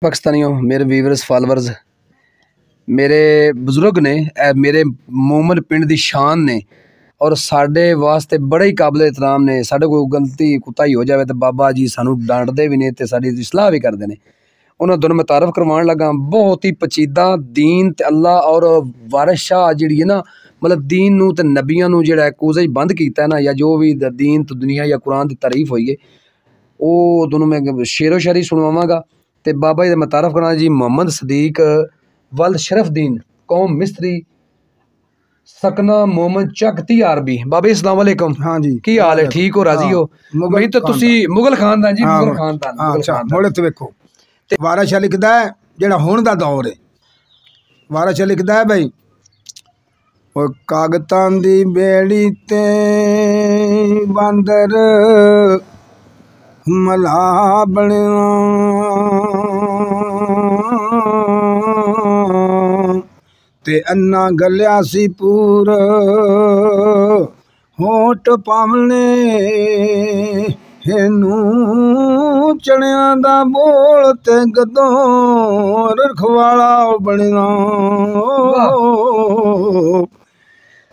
पाकिस्तानियों, मेरे viewers followers, मेरे बजुर्ग ने मेरे मोमन पिंड की शान ने और साढ़े वास्ते बड़े ही काबिल एहतराम ने। साढ़े कोई गलती कुताही हो जाए तो बाबा जी सानू डांटते भी ने ते साडी इसलाह भी करते हैं। उन्होंने दोनों मैं तारफ करवान लगा। बहुत ही पचीदा दीन ते अल्लाह और वारिस शाह जी है ना, मतलब दीन नू ते नबियां नू जिहड़ा कूजे बंद किया है ना, या जो भी दीन तो दुनिया या कुरान की तारीफ हुई है, वो दोनों मैं शेरो शायरी सुनवागा। तो बाबा जी मैं तारफ करा जी, मोहम्मद सदीक वल्द शरफदीन कौम मिस्त्री सकना मोमन चक TRB। बाबा अस्सलाम वालेकुम। हाँ जी, की हाल है? ठीक हो, राजी हो? मैं तो तुसी मुगल खानदान जी, मुगल खानदान। अच्छा मोड़े तो वेखो वारिस शाह लिखदा है जेड़ा हुण दा दौर है। वारिस शाह लिखदा है भाई, ओ कागतां दी बेड़ी ते बांदर मला बणिया ते अन्ना गलिया सी पूर होठ पावने हेनू चणिया दा बोल ते गदों रखवाला बनना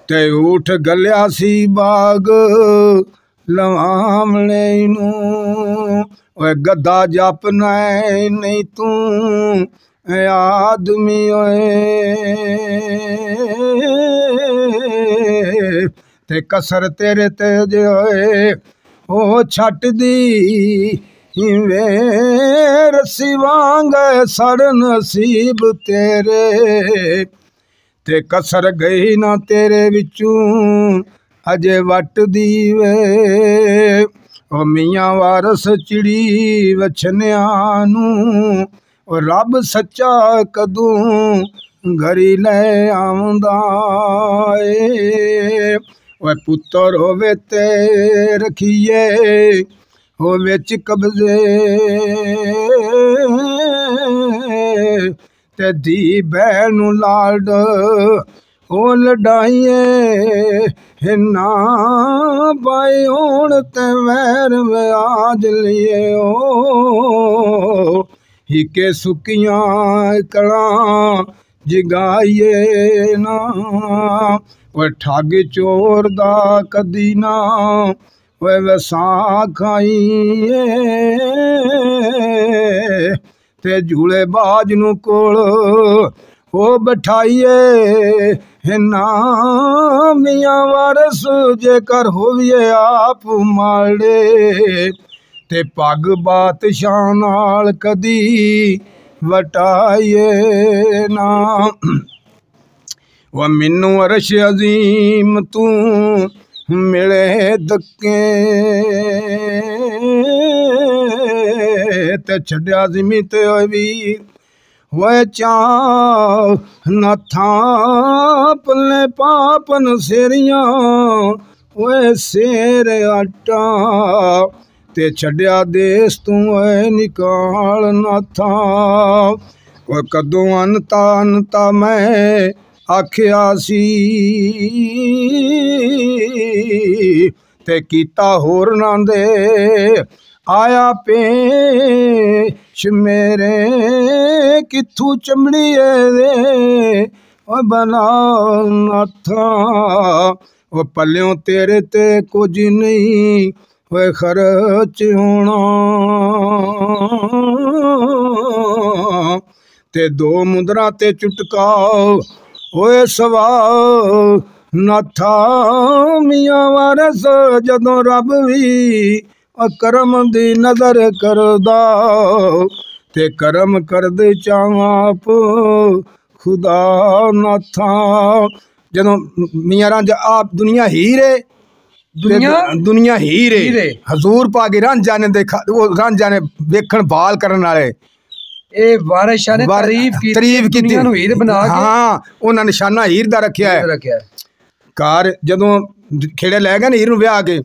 ते ऊठ गलिया सी बाग लवामने नू गद्दा जापना नहीं तू आदमी ते कसर तेरे ते जे ओ छट दी वे रस्सी वांग सड़ नसीब तेरे ते कसर गई ना तेरे विचू अजे वट दी वे। ओ मियाँ वारस चिड़ी वछनिया नू रब सच्चा कदूं घरी ले आंदा ए। ओए पुत्तर होवे ते रखिए हो विच कब्जे ते धी भैन नू लाड ओ लड़ाइए ना पाई होण ते वैर व्याज लिए ओ हिके सुकियां कड़ा जगाइए ना। वो ठग चोर दा कदी ना वो वसा खाइए ते झूले बाज नू कोल हो बैठाइए ना। मियाँ वारस जेकर होविए आप माड़े ते पग बादशाह नाल कदी वटाइए ना। वो मिनू अरश अजीम तू मिले दके ते छड्या जिमी ते भी वह चाव न था पले पापन सेरियां वह शेर आटा ते छड्या देश तू निकाल न था। वह कदों अनता मैं आखिया सी ते कीता होर ना दे आया पेश मेरे किथू चमड़िए दे बना न था। वो पल्यों तेरे ते कुछ नहीं वे खर्च होना ते दो मुद्रा ते चुटकाओ ओए सवा न था। मियाँ वारस जदों रब भी करम दी नजर करदा ते करम कर दे चाप खुदा न था। जदों मियाँ रांझा आप दुनिया हीरे दुनिया हीरे हजूर पाके रांझा ने देखा, वो रांझा ने वेखण बाल करन वाले वारिस शाह ने तारीफ की हीर बना के। हाँ उन्होंने निशाना हीर दा रखिया है। कार जदों खेड़े लै गए हीर नूं ब्याह के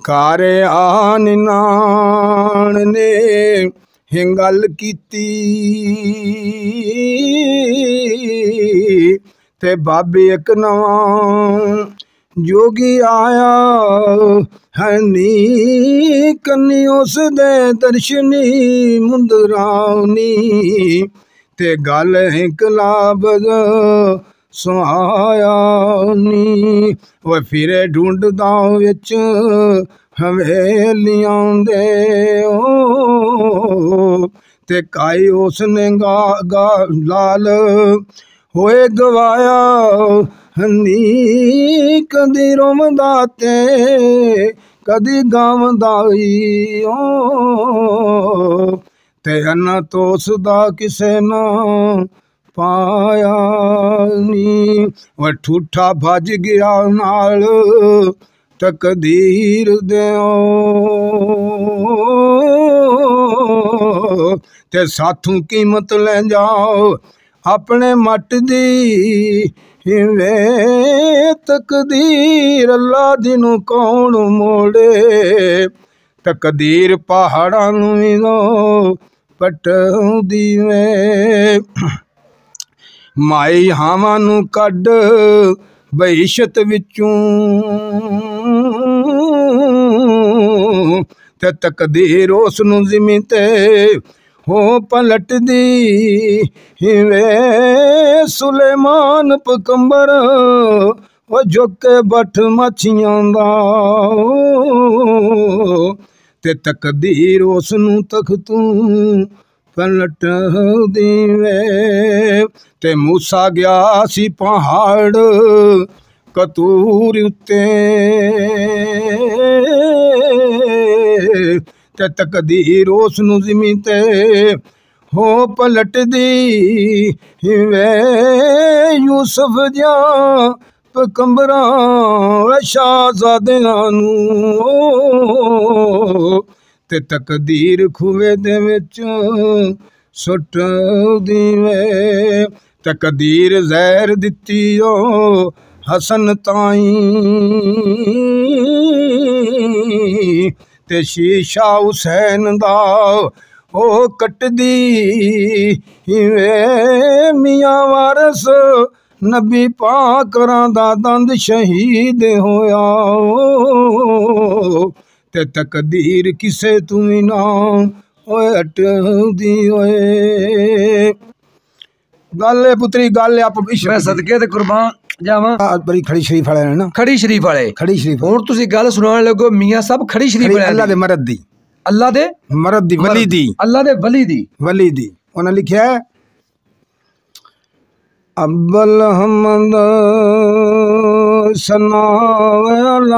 कार आन नान ने हिंगल कीती ते बाबे एक नवां जोगी आया है नी कन्नी उस दे दर्शनी मुंदरावनी ते गल इंकलाब सुहाया नी वो फिरे ढूंढदा विच हवेलियां दे ते काई उसने गा लाल होए गवाया हनी कदी रोमदा ते कदी गावदा ते अन्ना तोसदा किसे ना पाया नी वह ठूठा भज गया नाल तकदीर दे ते साथों कीमत ले जाओ अपने मट दी वे तकदीर अल्लाह दिनू कौन मोड़े तकदीर पहाड़ां नू पटदी वे माई हावां नू कड बहिशत विचों ते तकदीर उस नू ज़मीं ते हो पलटदी वे सुलेमान पकंबर वो झुके बठ मच्छियां दा ते तकदीर उस नू तख्तों पलटदी वे ते मूसा गया सी पहाड़ कतूर उत्ते ते तकदीर उस नू ज़मीं ते हो पलटदी वे यूसुफ जा पकंबरां शाहज़ादियां नू ते तकदीर खुए दे विच सुटदी वे तकदीर ज़हर दित्ती हसन ताई ते शीशा हुसैन दा ओ कटदी वे मियां वारस नबी पाकरां दा दंद शहीद होया ते तकदीर किसे तू ना ओए अटदी ओए गल पुत्री गल आप मैं सदके ते कुर्बान जावां बड़ी खड़ी शरीफ वाले ने ना खड़ी शरीफ वाले खड़ी शरीफ हुण तुसीं गल सुनाण लगो मियां सब खड़ी शरीफ वाले अल्लाह दे मरद दी अल्लाह दे वली दी अल्लाह दे वली दी उन्हें लिखा है अब्बल हमद सनावलाई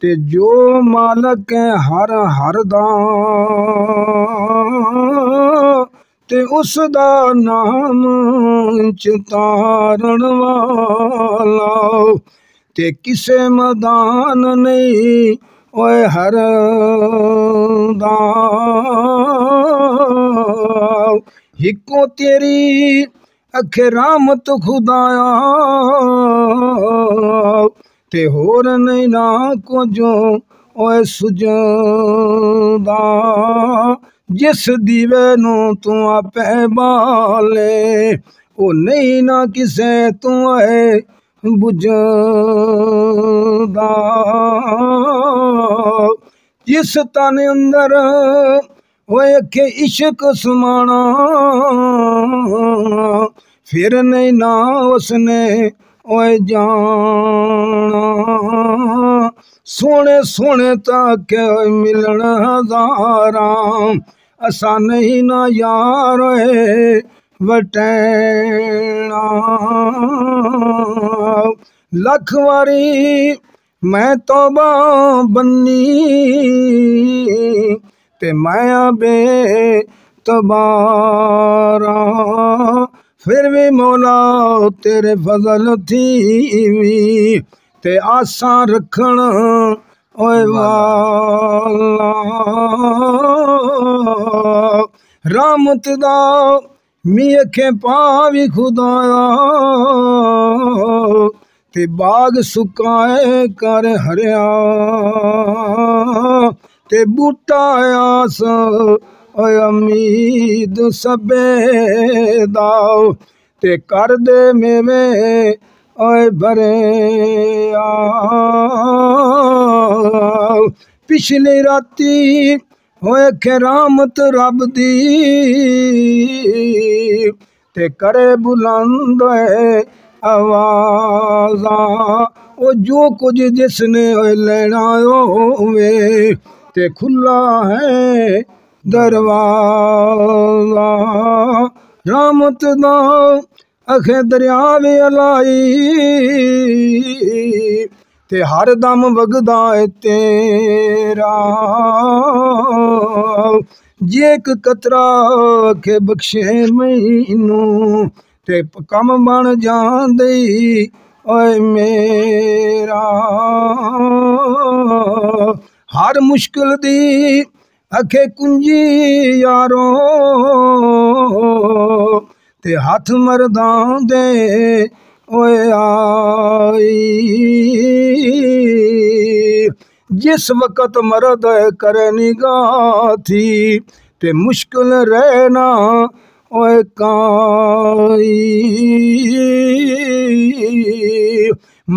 ते जो मालक है हर हर दा ते उस दा नाम चितारण वाला ते किसे मैदान नहीं ओए हर दा हिको तेरी अखे रामत खुदाया ते होर नहीं ना को जो ओए सुजदा जिस दीवे नू तू आपे बाले ओ नहीं ना किसे तू है बुझदा जिस तन अंदर ओए के इश्क समाना फिर नहीं ना उसने ओए जाना सोने सोने तक मिलन हजारा असा नहीं ना यार वटैना लख वारी मैं तौबा बन्नी ते माया बे तबारा फिर भी मौला तेरे फजल थी ते आसा रखण ओए वाला रामत दा मी अखे पावी खुदाया ते बाग सुकाए कर हरिया ते बूटा आस उम्मीद सबे दाओ ते कर दे मेवे ओए भरे आ पिछली राती होए करामत रब दी ते करे बुलंद आवाज़ा ओ जो कुछ जिसने लेना होवे ते खुला है दरवाज़ा रहमत दा अखे दरिया वे अलाई ते हर दम वगदा है तेरा जे एक कतरा के बख्शे मैनू ते कम बन जांदे ओए मेरा हर मुश्किल दी अखे कुंजी यारो ते हाथ मरदां दे ओए आई जिस वक़्त मरद करे निगाह थी ते मुश्किल रहना ओए काई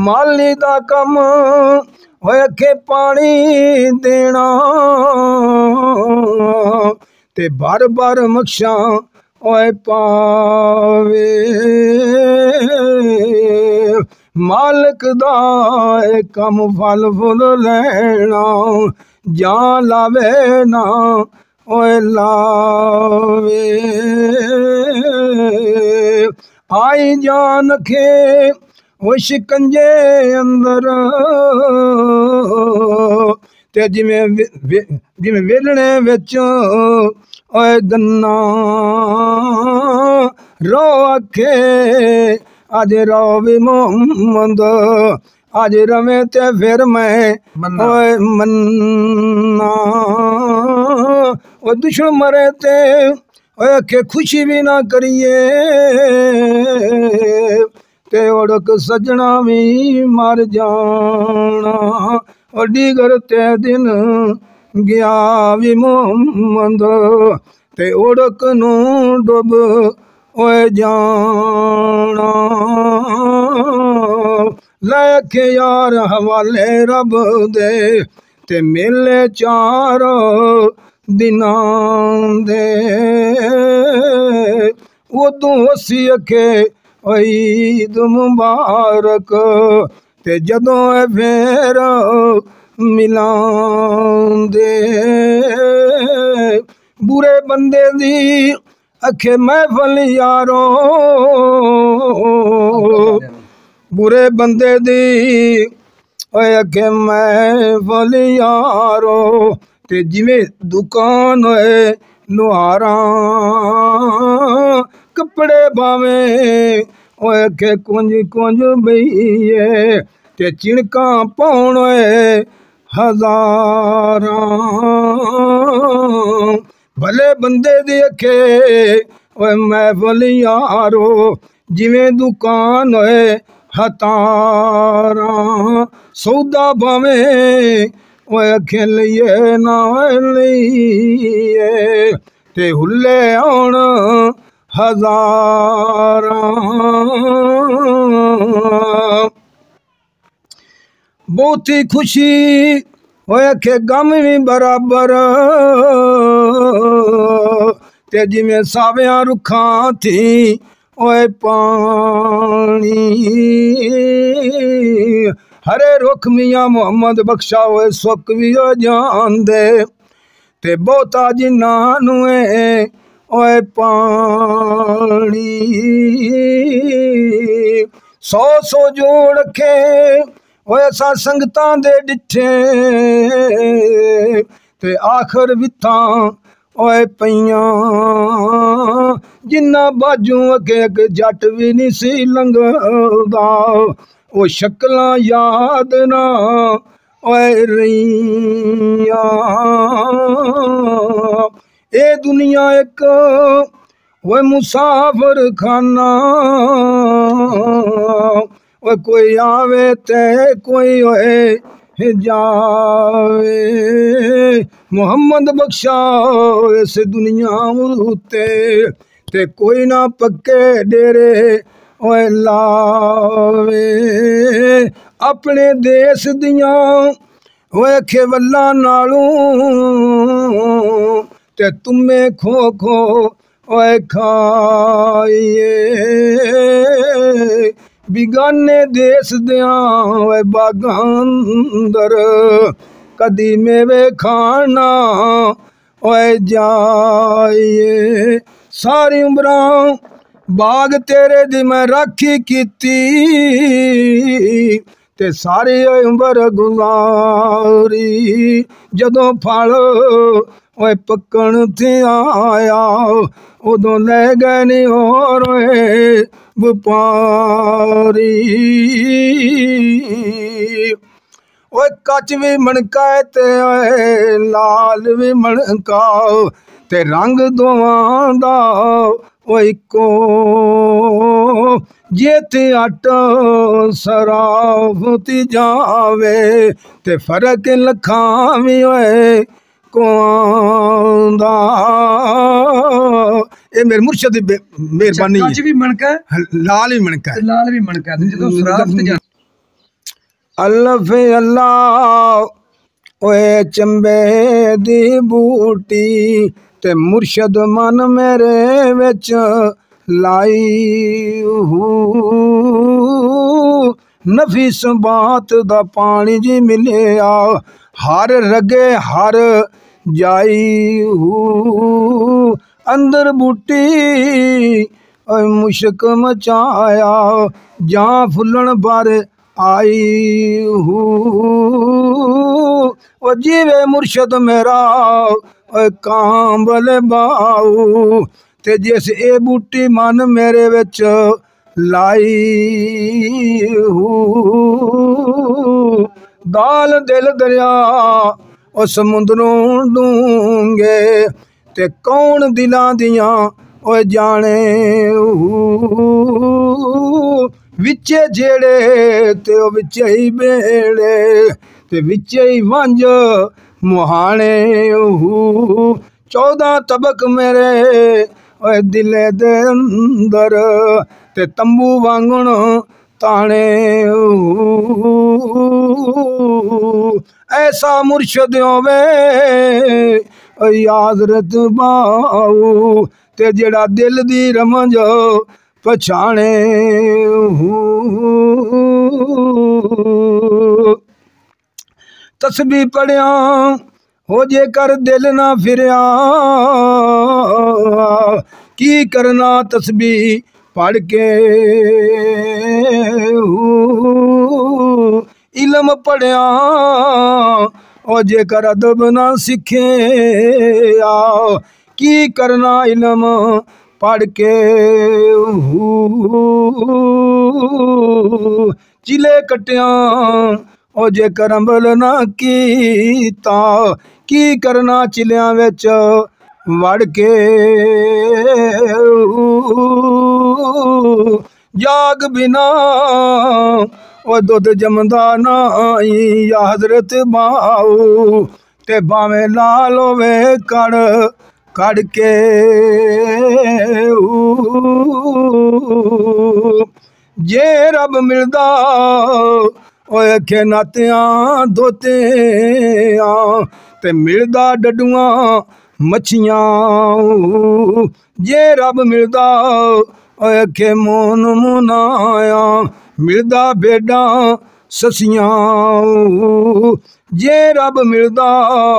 माली दा कम ओए के पानी देना ते बार बार मक्षा ओए पावे मालिक दा कम फल फुल लेना जा लावे ना ओए लावे आई जान के ओ शिकंजे अंदर ते जिमें वेलने विच ओए गन्ना रो आखे आज रोवे मोहम्मद आज रवे ते फिर मैं ओए मन्ना ओ दुश्मन मरे ते ओए के खुशी भी ना करिए ते ओड़क सजना भी मर जाना ओ डीगर ते दिन गया भी मोहम्मद ते ओड़क नू डुब ओए जाना लैके यार हवाले रब दे ते मेले चार दिनां दे उदू असी अखे ईद मुबारक ते जदों फेर मिलां दे बुरे बंदे दी अखे महफल यारो बुरे बंदे दी ओए अखे महफल यारो ते जिमें दुकान होए लुहारा कपड़े बावे ओए अखे कुंज कुंज बईए ते चिणका पाउण होए हजारा भले बंदे दी अखे ओए महफल यारो जिमें दुकान होए हतारा सौदा भावे ओए अखे लिए ना लिए ते हुल्ले आउण हजारा बहुती खुशी होए के गम भी बराबर ते जिमें साविया रुखा थी ओए पानी हरे रुख मियाँ मोहम्मद बख्शा होए सुख भी हो जान दे ते बहुता जिन्ना नुए ओए पानी सौ सौ जोड़ के ओए सा संगतां दे डिठे ते आखिर विथा ओए पईयां जिन्ना बाजू अगे अगे जट भी नहीं सी लंघदा ओ शक्लां याद ना ओए रहियां ए दुनिया एक ओए मुसाफिर खाना ओए कोई आवे ते कोई ओए जावे मोहम्मद बख्शा इस दुनिया उत्ते ते कोई ना पक्के डेरे ओए लावे अपने देश दियां ओए खेवल्ला नालों ते तुम्हें खो खो ओए खाइए बिगाने देश दियां ओए बागांदर कदी मेवे खाना ओए जाइए सारी उम्रां बाग तेरे दी मैं राखी कीती ते सारी उम्र गुजारी जदों फल ओए पक्कण थे आया उदों ले गए नी और व्यापारी ओए कच भी मनका ते ओए लाल भी मनका ते रंग दोवां दा ओए को जे ते अट सराफती जावे ते फर्क लखां भी ओए कोंदा ये मेरे मुर्शद दी मेहरबानी कच भी मनका लाल भी मनका लाल भी मनका जदों सराफ ते अल्लाह अल्लाह ओए चंबे दी बूटी ते मुर्शद मन मेरे विच लाई नफीस बात दा पानी जी मिलिया हर रगे हर जाई अंदर बूटी मुश्क मचाया जां फुल्लण बारे आई ओ जीवे मुर्शद मेरा कांबल बाऊ ते जिस ए बूटी मन मेरे विच लाई दाल दिल दरिया ओ समुंदरों डूंगे ते कौन दिलां दियां ओ जाने विचे जेड़े ते ओ विचे ही बेड़े ते विचे ही वंज मुहाने 14 तबक मेरे ओए दिले दे अंदर ते तंबू वांगण ताने ऐसा मुर्शद होवे यादरत बाऊ ते जेड़ा दिल दी रमज पछाणे तस्बीह पढ़िया हो जे कर दिल ना फिरिया की करना तस्बीह पढ़ के इल्म पढ़िया ओ जे कर अदब ना सीखे की करना इल्म पढ़ के चिले कटिया ओ जे कर अमल ना कीता की करना चिलियां विच वड़ के जाग बिना ओ दुध जमदा नाई या हजरत बाऊ ते भावें लाल होवे कड़ कड़ के जे रब मिलदा ओए अखे नातियां धोतियां ते मिलदा डडुआं मच्छियां जे रब मिलदा ओए अखे मोन मुनाया मिलदा भेडां ससियां जे रब मिलदा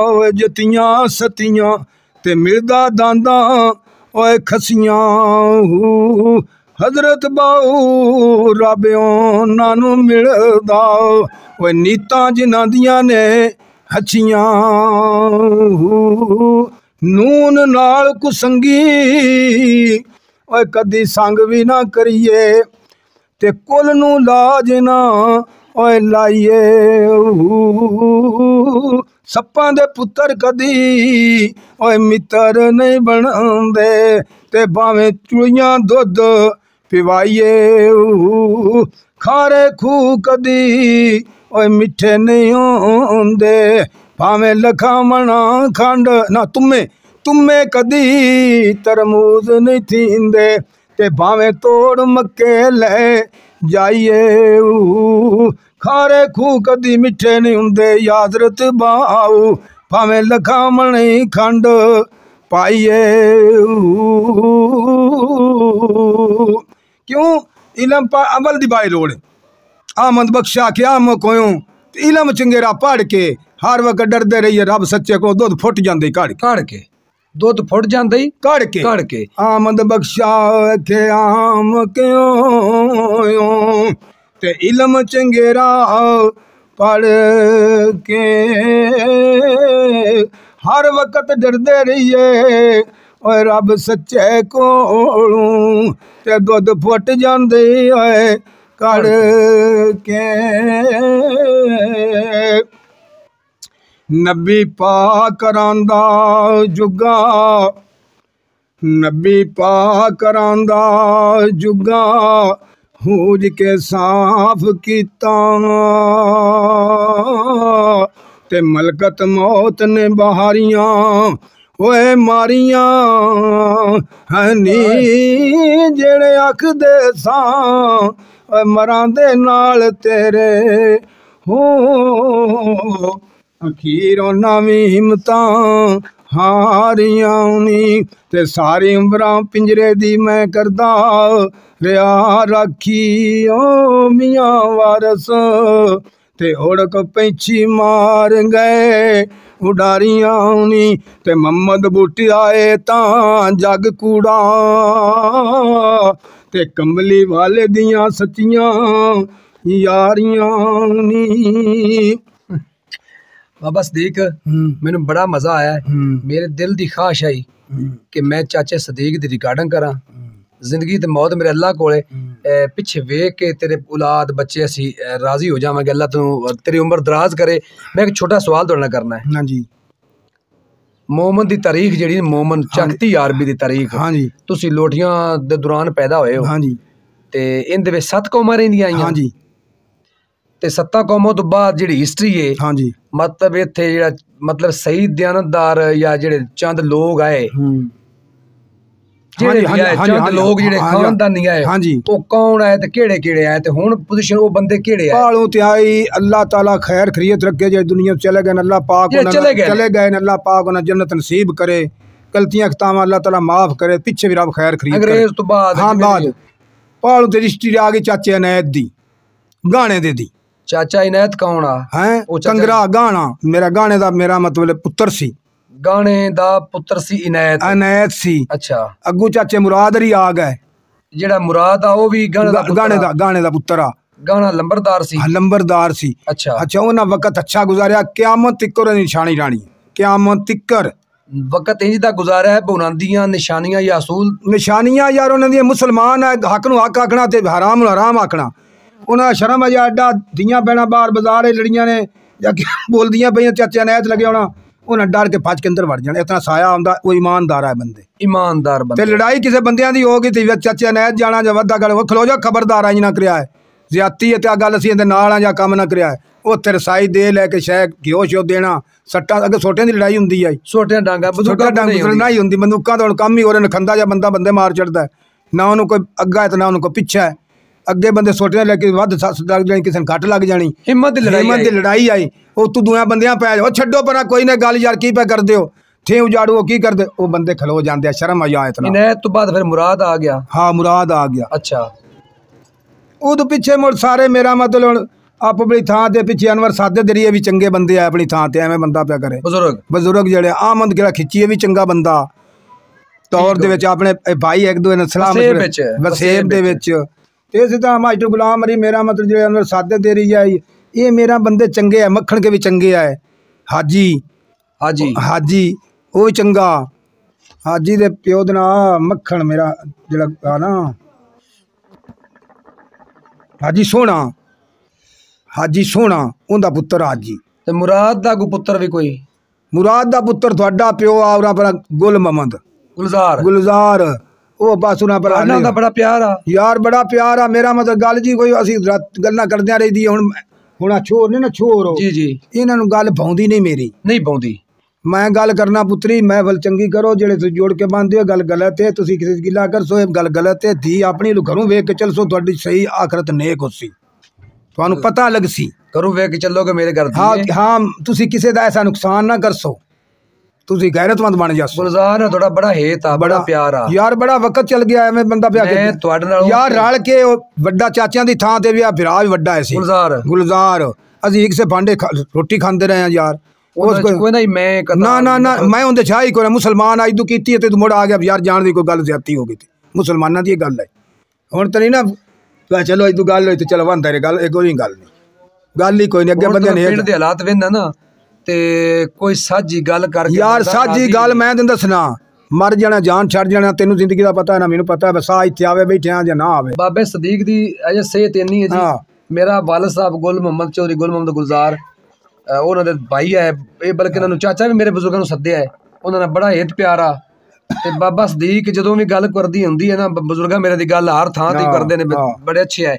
ओए जतियां सतियां ते मिलदा दांदां ओए खसियां हजरत बाऊ रबियों नानू मिलदा ओए नीतां जिन्हां दियां ने हच्छियां नून नाल कुसंगी ओए कदी संग भी ना करिए ते कुल नू लाज ना ओए लाइए सप्पां दे पुत्तर कदी ओए मित्र नहीं बनदे ते भावें चुड़ियां दुध पिवाइए खारे खूह कदी ओए मिठे नहीं होंदे भावें लखा मना खंड ना तुम्हें कदी तरमूज नहीं थींदे ते भावें तोड़ मक्के ले जाइए खारे खूह कदी मिठे नहीं हुंदे यादरत बाऊ भावें लखा मणी खंड पाइए क्यों इलम पर अमल दी बाई लोड़ आमद बख्शा क्या कोयों इलम चंगेरा पढ़ के हर वक्त डरते रहिए रब सच्चे को दुध फुट जाते काड़ के दुध फुट जाते काड़ के आमद बख्शा के आम क्यों ते इलम चंगेरा पढ़ के हर वक्त डरते रहिए और रब सच्चे को ते दुध फुट जाते काड़ के नबी पाक करांदा जुगा नबी पाक करांदा जुगा हूज के साफ कीता ते मलकत मौत ने बहारियां ओए मारियां हनी जेड़े आखदे सां मरां दे नाल तेरे हो अखीरों नवी हिम्मतां हारियां नी ते सारी उमरां पिंजरे दी मैं करदा रिया राखी ओ मियां वारस ते ओड़क पैंछी मार गए उडारियां नी ते मोहम्मद बूटी आए तां जग कूड़ा ते कमली वाले दियां सच्चियां यारियां नी बाबा सदीक मैनू बड़ा मजा आया मेरे दिल की ख्वाहिश आई कि मैं चाचे सदीक दी रिकॉर्डिंग करा जिंदगी ते मौत मेरे अल्लाह कोले पिछे वेख के तेरे औलाद बच्चे असी राजी हो जावांगे अल्लाह तू तेरी उम्र दराज करे। मैं एक छोटा सवाल तुहाडे नाल करना है। हाँ जी मोमन दी तारीख जेहड़ी मोमन चकती अरबी दी तारीख हाँ जी तुसी लोटियां दे दौरान पैदा होए हो हाँ जी ते इंदे विच 7 कौमां रहिंदियां आईयां हाँ जी ते 7 कौमां तो बाद जेहड़ी हिस्ट्री है हाँ जी मतलब इत्थे जेहड़ा मतलब सही दयानतदार या जेहड़े चंद लोग आए जेहड़े भी आए चंद लोग जेहड़े खानदानी आए हाँ जी वो कौन आए ते केड़े केड़े आए ते हुण पोजीशन वो बंदे केड़े आए पालू ते आई अल्लाह ताला खैर खरीत रखे जे दुनिया चले गए अल्लाह पाक चले गए अल्लाह पाक उन्हें जन्नत नसीब करे गलतियां खतावां अल्लाह ताला माफ करे पीछे भी रब खैर खरीत अंग्रेज तो बाद हाँ बाद पालू ते रिश्ती आ गई चाचे अनैत दी गाने दे दी चाचा इनायत कौन आ है कंगरा गाना मेरा गाने दा मेरा मतलब पुत्र सी गाने दा पुत्र सी इनायत सी अच्छा अग्गू चाचे मुराद ही आ गए जेड़ा मुराद आ वो भी गाने दा पुत्र आ गाना लंबरदार सी लंबरदार सी अच्छा अच्छा उन्हें वक्त अच्छा गुजारिया क्यामत तिक्कर निशानी रानी क्यामत तिक्कर वक्त इंज दा गुजारिया है बुलंदियां निशानियां या असूल निशानियां यार उन्होंने मुसलमान है हक नूं हक आखना ते हराम नूं हराम आखना उन्हें शर्म अजा एडा धियां भैणां बाहर बाजार लड़ियां ने या बोलदियां पईयां चाचे अनैत लगे होना उन्हें डर के फज के अंदर वड़ जाने इतना साया आंदा वो ईमानदार है बंदे ईमानदार बंदे ते लड़ाई किसी बंदियां दी होगी ते चाचे अनैत जाना जां वड्डा गल खलो जा खबरदार आई ना करिया है ज्यादती है ते गल असीं इहदे नाल जां कम ना करिया है उत्थे रसाई दे लैके शै घ्यो श्यो देना सट्टा अगे सोटियां दी लड़ाई हुंदी है सोटियां डांगा बंदूकां नहीं हुंदी बंदूकां तो कम ही हो रहे खंदा जा बंदा बंदे मार चढ़दा ना उन्होंने कोई अग्गा है तो ना उन्होंने कोई पिछा है अगे बंदे सोटियां लैके वध लग जानी किसी घट लग जानी हिम्मत दी लड़ाई आई वो तू दूआ बंदियां पै जाओ छड्डो पर कोई ना गल यार की पे करदे हो थे उजाड़ो वो की करदे वो बंदे खलो जाते शर्म आ जाए इतना इनायत तो बाद फिर मुराद आ गया हाँ मुराद आ गया अच्छा उद पिछे मुड़ सारे मेरा मतलब आप अपनी थां ते पिछे अनवर सादे दरिए भी चंगे बंदे आए अपनी थां ते एवें बंदा पे करे बुजुर्ग जेड़े आमद जेड़ा खिच्चिए भी चंगा बंदा तौर दे विच अपने भाई एक दूए ने सलाह वसेब दे विच ते इस तरह मास्टर गुलाम अली मेरा मतलब जेड़े अनवर सादे देरी आई ये मेरा बंदे चंगे है मक्खण के भी चंगे है हाजी हाजी हाजी वो भी चंगा हाजी दे प्यो दा नाम मक्खण मेरा जेड़ा ना हाजी सोना उनका पुत्र हाजी ते मुराद दा पुत्र भी कोई मुराद दा पुत्र थोड़ा प्यो आ पर गुल मोहम्मद गुलजार वो बस उन्हें पर बड़ा प्यार आ यार बड़ा प्यार आ मेरा मतलब गल जी कोई असी गल्लां करदे रही दी हुण छोर ने ना छोर जी जी इन्हां नूं गल पाउंदी नहीं मेरी नहीं पाउंदी मैं गल करना पुत्री महफल चंगी करो जेड़े तुसीं जोड़ के बांधदे हो गल गलत है तुसीं किसी गिला कर सो गल गलत है धी अपनी घरों वेख के चल सो तुहाडी सही आखरत नेक होसी तुहानू पता लगसी करूँ वे कि चलोगे मेरे घर हाँ हाँ तुसीं किसी दा ऐसा नुकसान ना करसो तुसीं गैरतमंद बन जासो गुलजार थोड़ा बड़ा हेत आ बड़ा प्यार आ यार बड़ा वक्त चल गया एवें बंदा पिया के मैं तुहाडे नाल यार रल के वड्डा चाचियां दी थां ते भी आ फिरा भी वड्डा है सी गुलजार असीं एक से भांडे रोटी खांदे रहे हैं यार कोई नहीं मैं ना ना ना मैं उनके छा ही कोई मुसलमान अज तू की तू मुड़ आ गया यार जान दी कोई गल ज्यादा हो गई थी मुसलमाना की गल है हुण तो नहीं ना चलो अज तू गल होई तो चलो बनता रहे गल कोई गल नहीं गल ही कोई नहीं अगे बंदे ने पिंड दे हालात वेंदा ना ते कोई साझी गल करके यार साझी गल मैं तैनूं दसना मर जाना जान छड़ जाना तेनू जिंदगी का पता है ना मैनू पता है बस इत्थे आवे बैठे या ना आवे बाबे सदीक दी अजे सेहत इन्नी है जी मेरा वालिद साहब गुल मोहम्मद चौधरी गुल मोहम्मद गुलजार ਉਹਨਾਂ ਦੇ ਭਾਈ ਹੈ ਇਹ ਬਲਕਿ ਇਹਨਾਂ ਨੂੰ ਚਾਚਾ ਵੀ ਮੇਰੇ ਬਜ਼ੁਰਗਾਂ ਨੂੰ ਸੱਦਿਆ ਹੈ ਉਹਨਾਂ ਨਾਲ ਬੜਾ ਹਿੱਤ ਪਿਆਰਾ ਤੇ ਬਾਬਾ ਸਦੀਕ ਜਦੋਂ ਵੀ ਗੱਲ ਕਰਦੀ ਹੁੰਦੀ ਹੈ ਨਾ ਬਜ਼ੁਰਗਾ ਮੇਰੇ ਦੀ ਗੱਲ ਹਰ ਥਾਂ ਤੇ ਕਰਦੇ ਨੇ ਬੜੇ ਅੱਛੇ ਹੈ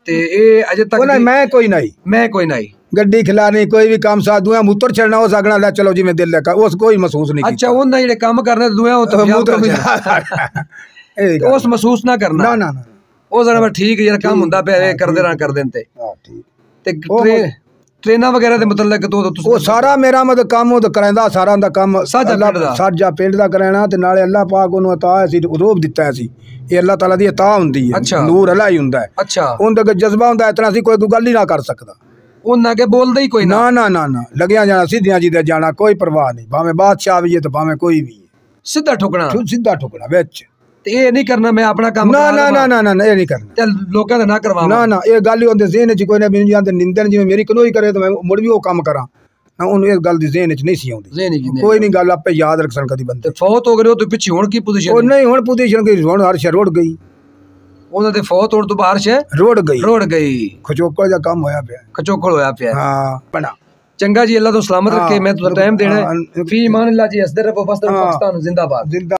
ਤੇ ਇਹ ਅਜੇ ਤੱਕ ਮੈਂ ਕੋਈ ਨਹੀਂ ਗੱਡੀ ਖਿਲਾਣੀ ਕੋਈ ਵੀ ਕੰਮ ਸਾਥ ਦੁਆ ਮੂਤਰ ਛੜਨਾ ਹੋ ਸਕਣਾ ਲੈ ਚਲੋ ਜਿਵੇਂ ਦਿਲ ਲੱਗਾ ਉਸ ਕੋਈ ਮਹਿਸੂਸ ਨਹੀਂ ਅੱਛਾ ਉਹਨਾਂ ਜਿਹੜੇ ਕੰਮ ਕਰਨੇ ਦੁਆ ਉਹ ਤਾਂ ਉਸ ਮਹਿਸੂਸ ਨਾ ਕਰਨਾ ਨਾ ਉਹ ਜ਼ਰਾ ਠੀਕ ਯਾਰ ਕੰਮ ਹੁੰਦਾ ਪਿਆ ਕਰਦੇ ਰਹਿਣ ਕਰ ਦੇਣ ਤੇ ਤੇ ट्रेना वगैरह दे मतलब तो सारा मेरा मतलब काम वो करांदा सारा दा काम साजा पिंड दा कराना ते नाले अल्लाह पाक ओनू अता है सी रूप दिता है सी ये अल्लाह ताला दी अता हुंदी है नूर अल्लाह ही हुंदा है अच्छा उनदा के जज्बा हुंदा इतना सी कोई गल ही ना कर सकदा ओना के बोलदा ही कोई ना ना ना ना लगया जाना सीधियां जीदे जाना कोई परवाह नहीं भावे बादशाह भी है तो भावे कोई भी सीधा ठुकना विच ये नहीं करना मैं अपना काम ना ना ना ना ना ये नहीं करना चल लोकां दा ना करवा ना ना ये गल ही होंदे ज़हन च कोई ना बिन जानदे निंदन जिवें मेरी कनोई करे तो मैं मुड़ भी वो काम करा ना उन्हें इस गल दी ज़हन च नहीं सी आउंदी कोई नहीं गल आपे याद रखसन कदी बंदे फौत हो गए तो पीछे हुण की पोजीशन ओ नहीं हुण पोजीशन की हुण हर शे रोड गई ਉਹਨਾਂ ਦੇ ਫੌਤ ਹੋਣ ਤੋਂ ਬਾਹਰ ਸ਼ੇ ਰੋੜ ਗਈ ਖਚੋਕਲ ਦਾ ਕੰਮ ਹੋਇਆ ਪਿਆ ਹਾਂ ਬਣਾ ਚੰਗਾ ਜੀ ਅੱਲਾਹ ਤੋਂ ਸਲਾਮਤ ਰੱਖੇ ਮੈਂ ਤੁਹਾਨੂੰ ਟਾਈਮ ਦੇਣਾ ਫੀ ਇਮਾਨ ਅੱਲਾਹ ਜੀ ਹਸਦੇ ਰਹੋ ਪਾਕਿਸਤਾਨ ਜ਼ਿੰਦਾਬਾਦ